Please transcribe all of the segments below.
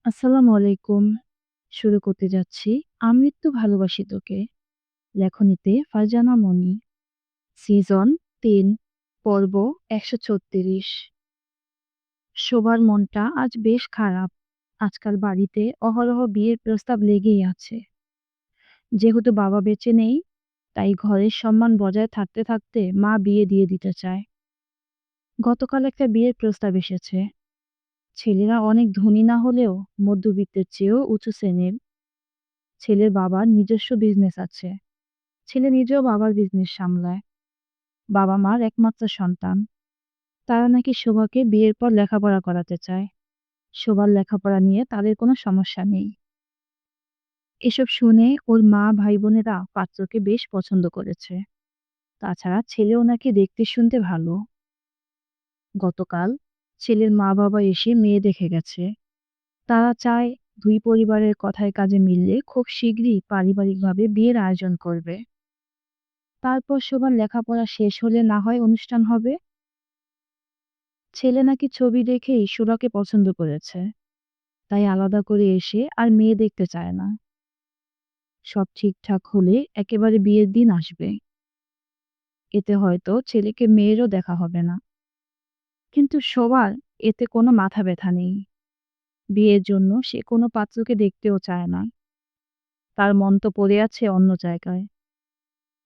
আসসালামু আলাইকুম। শুরু করতে যাচ্ছি আমৃত্যু ভালোবাসি তোকে। লেখনীতে ফারজানা মনি। সিজন ৩ পর্ব ১৩৬। শোভার মনটা আজ বেশ খারাপ। আজকাল বাড়িতে অহরহ বিয়ের প্রস্তাব লেগেই আছে। যেহেতু বাবা বেঁচে নেই, তাই ঘরের সম্মান বজায় থাকতে থাকতে মা বিয়ে দিয়ে দিতে চায়। গতকাল একটা বিয়ের প্রস্তাব এসেছে। ছেলেরা অনেক ধনী না হলেও মধ্যবিত্তের চেয়েও উঁচু শ্রেণীর। ছেলের বাবার নিজস্ব বিজনেস আছে। ছেলে নিজেও বাবার বিজনেস সামলায়। বাবা-মার একমাত্র সন্তান। তারা নাকি শোভাকে বিয়ের পর লেখাপড়া করাতে চায়। শোভার লেখাপড়া নিয়ে তাদের কোনো সমস্যা নেই। এসব শুনে ওর মা ভাই-বোনেরা পাত্রকে বেশ পছন্দ করেছে। তাছাড়া ছেলেও নাকি দেখতে শুনতে ভালো। গতকাল ছেলের মা-বাবা এসে মেয়ে দেখে গেছে। তারা চায় দুই পরিবারের কথায় কাজে মিললে খুব শিগগিরই পারিবারিকভাবে বিয়ের আয়োজন করবে। তারপর শোভার লেখাপড়া শেষ হলে না হয় অনুষ্ঠান হবে। ছেলে নাকি ছবি দেখেই সুরাকে পছন্দ করেছে, তাই আলাদা করে এসে আর মেয়ে দেখতে চায় না। সব ঠিকঠাক হলে একেবারে বিয়ের দিন আসবে। এতে হয়তো ছেলেকে মেয়েরও দেখা হবে না। কিন্তু শোভার এতে কোনো মাথা ব্যথা নেই। বিয়ের জন্য সে কোনো পাত্রকে দেখতেও চায় না। তার মন তো পড়ে আছে অন্য জায়গায়।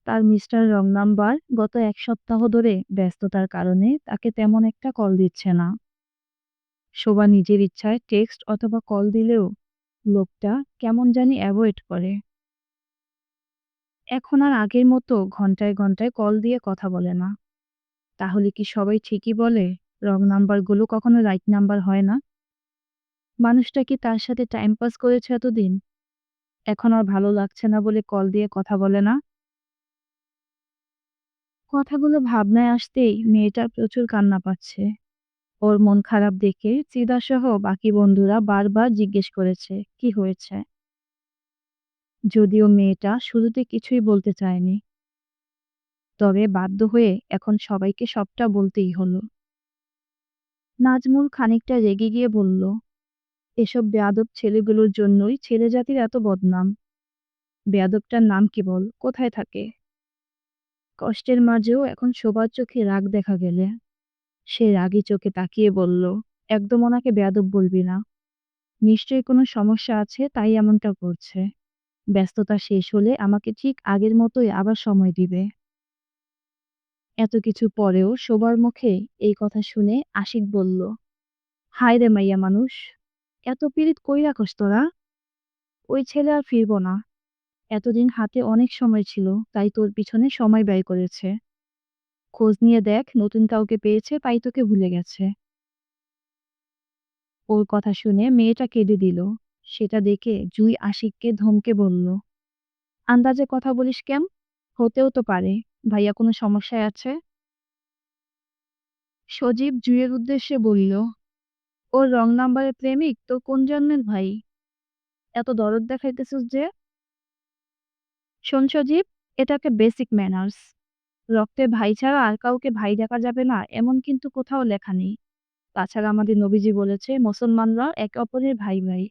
তার মিস্টার রং নাম্বার গত ১ সপ্তাহ ধরে ব্যস্ততার কারণে তাকে তেমন একটা কল দিচ্ছে না। শোভা নিজের ইচ্ছায় টেক্সট অথবা কল দিলেও লোকটা কেমন জানি অ্যাভয়েড করে। এখন আর আগের মতো ঘন্টায় ঘন্টায় কল দিয়ে কথা বলে না। তাহলে কি সবাই ঠিকই বলে রং নাম্বারগুলো কখনো রাইট নাম্বার হয় না? মানুষটা কি তার সাথে টাইম পাস করেছে এতদিন? এখন আর ভালো লাগছে না বলে কল দিয়ে কথা বলে না? কথাগুলো ভাবনায় আসতেই মেয়েটার প্রচুর কান্না পাচ্ছে। ওর মন খারাপ দেখে চিদা সহ বাকি বন্ধুরা বারবার জিজ্ঞেস করেছে কি হয়েছে। যদিও মেয়েটা শুরুতে কিছুই বলতে চায়নি, তবে বাধ্য হয়ে এখন সবাইকে সবটা বলতেই হলো। নাজমুল খানিকটা রেগে গিয়ে বলল, এসব বেয়াদব ছেলেগুলোর জন্যই ছেলে জাতির এত বদনাম। বেয়াদবটার নাম কি বল, কোথায় থাকে? কষ্টের মাঝেও এখন সবার চোখে রাগ দেখা গেলে সে রাগী চোখে তাকিয়ে বলল, একদম ওনাকে বেয়াদব বলবি না। নিশ্চয়ই কোনো সমস্যা আছে তাই এমনটা করছে। ব্যস্ততা শেষ হলে আমাকে ঠিক আগের মতোই আবার সময় দিবে। এত কিছু পরেও শোবার মুখে এই কথা শুনে আশিক বলল, হায় রে মাইয়া মানুষ, এত পীড়িত কই রাখস তোরা? ওই ছেলে আর ফিরবো না। এতদিন হাতে অনেক সময় ছিল, তাই তোর পিছনে সময় ব্যয় করেছে। খোঁজ নিয়ে দেখ নতুন কাউকে পেয়েছে তাই তোকে ভুলে গেছে। ওর কথা শুনে মেয়েটা কেঁদে দিল। সেটা দেখে জুই আশিককে ধমকে বলল, আন্দাজে কথা বলিস কেন? হতেও তো পারে ভাইয়া কোনো সমস্যায় আছে। সজীব জুইয়ের উদ্দেশ্যে বলল, ওর রং নাম্বারের প্রেমিক তোর কোন জন্মের ভাই? এত দরদ দেখাইতেছিস যে? শোন সজীব, এটা একটা বেসিক ম্যানার্স। রক্তের ভাই ছাড়া আর কাউকে ভাই ডাকা যাবে না এমন কিন্তু কোথাও লেখা নেই। তাছাড়া আমাদের নবীজি বলেছে মুসলমানরা একে অপরের ভাই ভাই।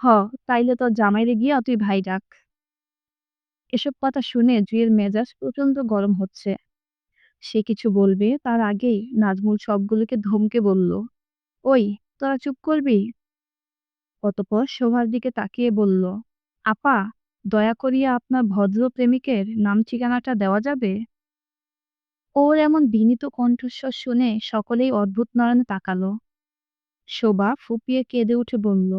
হ, তাইলে তোর জামাইরে গিয়া তুই ভাই ডাক। এসব কথা শুনে জুইয়ের মেজাজ প্রচন্ড গরম হচ্ছে। সে কিছু বলবে তার আগেই নাজমুল সবগুলোকে ধমকে বলল, ওই, তোরা চুপ করবি? অতঃপর শোভার দিকে তাকিয়ে বলল, আপা, দয়া করিয়া আপনার ভদ্র প্রেমিকের নাম ঠিকানাটা দেওয়া যাবে? ওর এমন বিনীত কণ্ঠস্বর শুনে সকলেই অদ্ভুত নয়নে তাকালো। শোভা ফুঁপিয়ে কেঁদে উঠে বলল,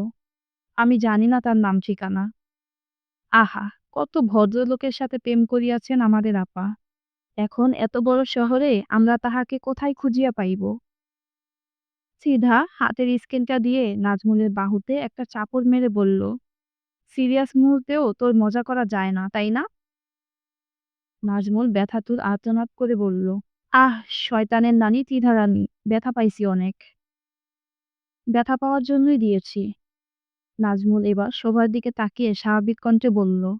আমি জানি না তার নাম ঠিকানা। আহা, কত ভদ্রলোকের সাথে প্রেম করিয়াছেন আমাদের আপা। এখন এত বড় শহরে আমরা তাহাকে কোথায় খুঁজিয়া পাইব? সিধা হাতের স্কেলটা দিয়ে নাজমুলের বাহুতে একটা চাপড় মেরে বলল, সিরিয়াস মুহূর্তেও তোর মজা করা যায় না, তাই না? নাজমুল ব্যথাতুর আর্তনাদ করে বলল, আহ, শয়তানের নানি ত্রিধা রানী, ব্যথা পাইছি অনেক। ব্যথা পাওয়ার জন্যই দিয়েছি। নাজমুল এবার শোভার দিকে তাকিয়ে স্বাভাবিক কণ্ঠে বলল,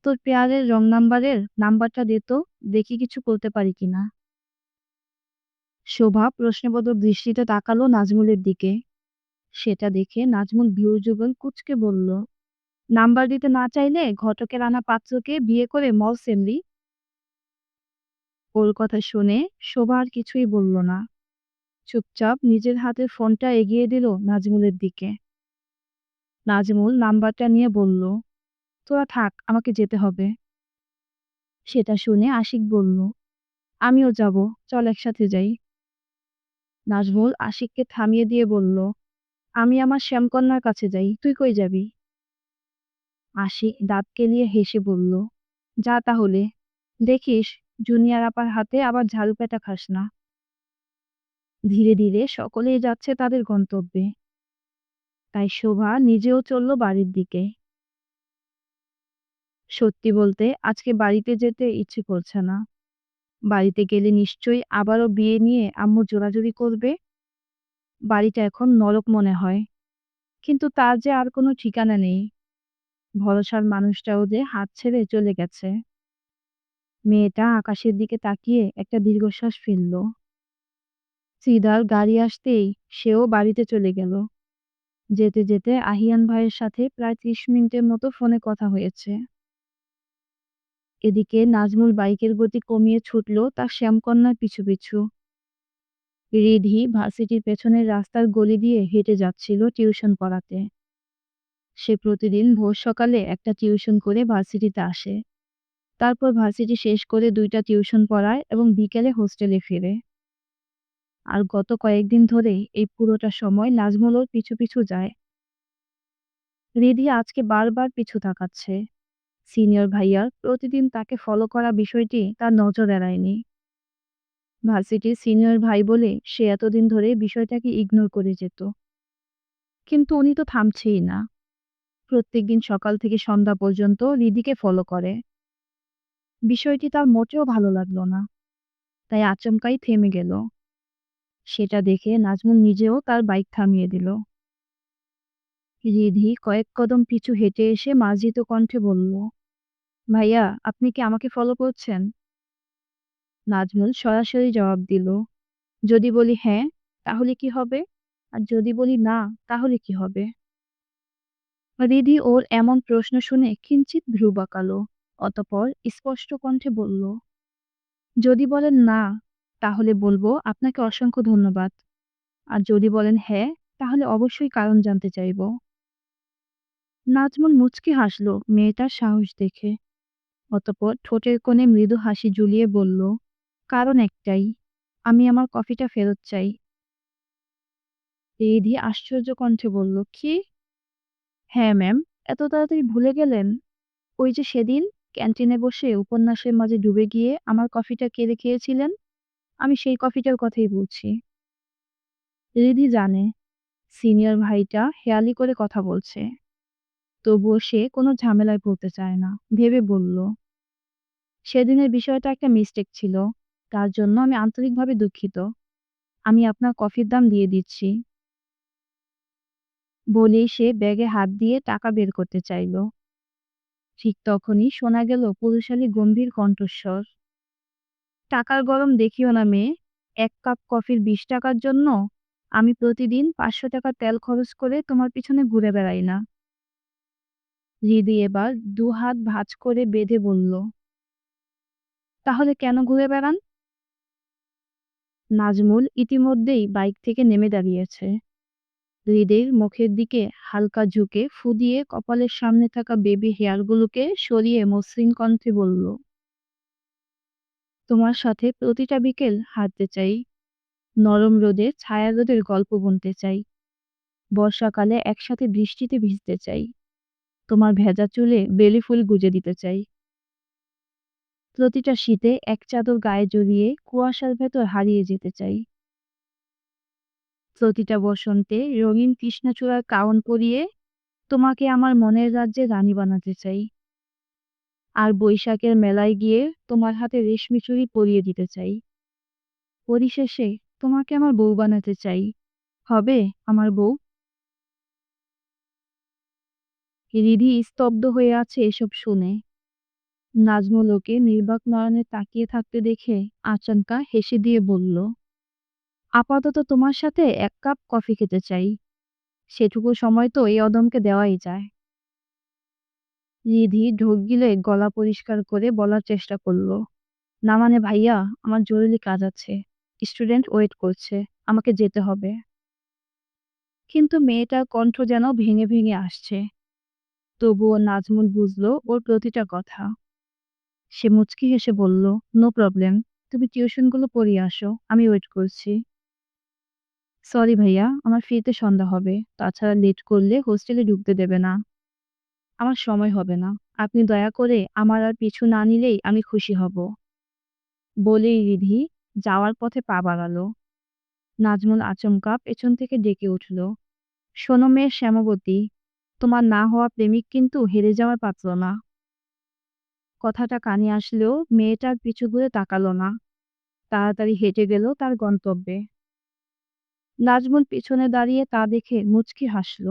তোর পেয়ারের রং নাম্বারের নাম্বারটা দে তো, দেখি কিছু করতে পারি কিনা। শোভা প্রশ্নবোধক দৃষ্টিতে তাকালো নাজমুলের দিকে। সেটা দেখে নাজমুল বিয়োজুগল কুঁচকে বলল, নাম্বার দিতে না চাইলে ঘটকের আনা পাত্রকে বিয়ে করে মর সেমরি। ওর কথা শুনে শোভা আর কিছুই বলল না। চুপচাপ নিজের হাতের ফোনটা এগিয়ে দিল নাজমুলের দিকে। নাজমুল নাম্বারটা নিয়ে বলল, তোরা থাক, আমাকে যেতে হবে। সেটা শুনে আশিক বলল, আমিও যাব, চল একসাথে যাই। নাজমুল আশিককে থামিয়ে দিয়ে বলল, আমি আমার শ্যামকন্যার কাছে যাই, তুই কই যাবি? আশিক দাঁত কেলিয়ে হেসে বলল, যা তাহলে, দেখিস জুনিয়র আপার হাতে আবার ঝাড়ু পেটা খাস না। ধীরে ধীরে সকলেই যাচ্ছে তাদের গন্তব্যে। তাই শোভা নিজেও চলল বাড়ির দিকে। সত্যি বলতে আজকে বাড়িতে যেতে ইচ্ছে করছে না। বাড়িতে গেলে নিশ্চয়ই আবারও বিয়ে নিয়ে আম্মু জোরাজুরি করবে। বাড়িটা এখন নরক মনে হয়। কিন্তু তার যে আর কোনো ঠিকানা নেই। ভরসার মানুষটাও যে হাত ছেড়ে চলে গেছে। মেয়েটা আকাশের দিকে তাকিয়ে একটা দীর্ঘশ্বাস ফেলল। সিদার গাড়ি আসতেই সেও বাড়িতে চলে গেল। যেতে যেতে আহিয়ান ভাইয়ের সাথে প্রায় ৩০ মিনিটের মতো ফোনে কথা হয়েছে। এদিকে নাজমুল বাইকের গতি কমিয়ে ছুটল তার শ্যামকন্যার পিছু পিছু। রিধি ভার্সিটির পেছনের রাস্তার গলি দিয়ে হেঁটে যাচ্ছিল টিউশন পড়াতে। সে প্রতিদিন ভোর সকালে একটা টিউশন করে ভার্সিটিতে আসে। তারপর ভার্সিটি শেষ করে ২টা টিউশন পড়ায় এবং বিকেলে হোস্টেলে ফিরে। আর গত কয়েকদিন ধরে এই পুরোটা সময় নাজমুল ওর পিছু পিছু যায়। রিধি আজকে বারবার পিছু তাকাচ্ছে। সিনিয়র ভাইয়ার প্রতিদিন তাকে ফলো করা বিষয়টি তার নজর এড়ায়নি। ভার্সিটির সিনিয়র ভাই বলে সে এতদিন ধরে বিষয়টাকে ইগনোর করে যেত। কিন্তু উনি তো থামছেই না। প্রত্যেকদিন সকাল থেকে সন্ধ্যা পর্যন্ত রিদিকে ফলো করে। বিষয়টি তার মোটেও ভালো লাগলো না। তাই আচমকাই থেমে গেল। সেটা দেখে নাজমুল নিজেও তার বাইক থামিয়ে দিল। রিধি কয়েক কদম পিছু হেঁটে এসে মার্জিত কণ্ঠে বলল, ভাইয়া, আপনি কি আমাকে ফলো করছেন? নাজমুল সরাসরি জবাব দিল, যদি বলি হ্যাঁ, তাহলে কি হবে? আর যদি বলি না, তাহলে কি হবে? রিধি ওর এমন প্রশ্ন শুনে কিঞ্চিৎ ভ্রু বাঁকালো। অতঃপর স্পষ্ট কণ্ঠে বলল, যদি বলেন না, তাহলে বলবো আপনাকে অসংখ্য ধন্যবাদ। আর যদি বলেন হ্যাঁ, তাহলে অবশ্যই কারণ জানতে চাইব। নাজমুল মুচকি হাসল মেয়েটার সাহস দেখে। অতঃপর ঠোঁটের কোণে মৃদু হাসি ঝুলিয়ে বলল, কারণ একটাই, আমি আমার কফিটা ফেরত চাই। রিধি আশ্চর্য কণ্ঠে বলল, কি? হ্যাঁ ম্যাম, এত তাড়াতাড়ি ভুলে গেলেন? ওই যে সেদিন ক্যান্টিনে বসে উপন্যাসের মাঝে ডুবে গিয়ে আমার কফিটা কেড়ে খেয়েছিলেন, আমি সেই কফিটার কথাই বলছি। রিধি জানে সিনিয়র ভাইটা হেয়ালি করে কথা বলছে, তবুও সে কোনো ঝামেলায় পড়তে চায় না। ভেবে বলল, সেদিনের বিষয়টা একটা মিস্টেক ছিল, তার জন্য আমি আন্তরিকভাবে দুঃখিত। আমি আপনার কফির দাম দিয়ে দিচ্ছি। বলেই সে ব্যাগে হাত দিয়ে টাকা বের করতে চাইল। ঠিক তখনই শোনা গেল পুরুষালী গম্ভীর কণ্ঠস্বর, টাকার গরম দেখিও না মেয়ে, ১ কাপ কফির ২০ টাকার জন্য আমি প্রতিদিন ৫০০ টাকা তেল খরচ করে তোমার পিছনে ঘুরে বেড়াই না। হৃদি এবার দুহাত ভাঁজ করে বেঁধে বলল, তাহলে কেন ঘুরে বেড়ান? নাজমুল ইতিমধ্যেই বাইক থেকে নেমে দাঁড়িয়েছে। হৃদের মুখের দিকে হালকা ঝুঁকে ফু দিয়ে কপালের সামনে থাকা বেবি হেয়ারগুলোকে সরিয়ে মসৃণ কণ্ঠে বলল, তোমার সাথে প্রতিটা বিকেল হাঁটতে চাই, নরম রোদে ছায়া রোদের গল্প বুনতে চাই, বর্ষাকালে একসাথে বৃষ্টিতে ভিজতে চাই, তোমার ভেজা চুলে বেলি ফুল গুজে দিতে চাই, প্রতিটা শীতে এক চাদর গায়ে জড়িয়ে কুয়াশার ভেতর হারিয়ে যেতে চাই, প্রতিটা বসন্তে রঙিন কৃষ্ণচূড়ার কাউন পরিয়ে তোমাকে আমার মনের রাজ্যে রানী বানাতে চাই, আর বৈশাখের মেলায় গিয়ে তোমার হাতে রেশমি চুড়ি পরিয়ে দিতে চাই। পরিশেষে তোমাকে আমার বউ বানাতে চাই। হবে আমার বউ? রিধি স্তব্ধ হয়ে আছে এসব শুনে। নাজমুল ওকে নির্বাক নয়নে তাকিয়ে থাকতে দেখে আচমকা হেসে দিয়ে বলল, আপাতত তোমার সাথে ১ কাপ কফি খেতে চাই। সেটুকু সময় তো এই অদমকে দেওয়াই যায়। রিধি ঢোক গিলে গলা পরিষ্কার করে বলার চেষ্টা করলো, না মানে ভাইয়া, আমার জরুরি কাজ আছে। স্টুডেন্ট ওয়েট করছে, আমাকে যেতে হবে। কিন্তু মেয়েটার কণ্ঠ যেন ভেঙে ভেঙে আসছে। তবুও নাজমুল বুঝলো ওর প্রতিটা কথা। সে মুচকি হেসে বলল, নো প্রবলেম, তুমি টিউশনগুলো পড়িয়ে আসো, আমি ওয়েট করছি। সরি ভাইয়া, আমার ফিরতে সন্ধ্যা হবে, তাছাড়া লেট করলে হোস্টেলে ঢুকতে দেবে না। আমার সময় হবে না, আপনি দয়া করে আমার আর পিছু না নিলেই আমি খুশি হব। বলেই রিধি যাওয়ার পথে পা বাড়ালো। নাজমুল আচমকা পেছন থেকে ডেকে উঠল, শোনো মেয়ে শ্যামবতী, তোমার না হওয়া প্রেমিক কিন্তু হেরে যাওয়ার পাত্র না। কথাটা কানে আসলেও মেয়েটার পিছু ঘুরে তাকালো না, তাড়াতাড়ি হেঁটে গেল তার গন্তব্যে। নাজমুল পিছনে দাঁড়িয়ে তা দেখে মুচকি হাসল।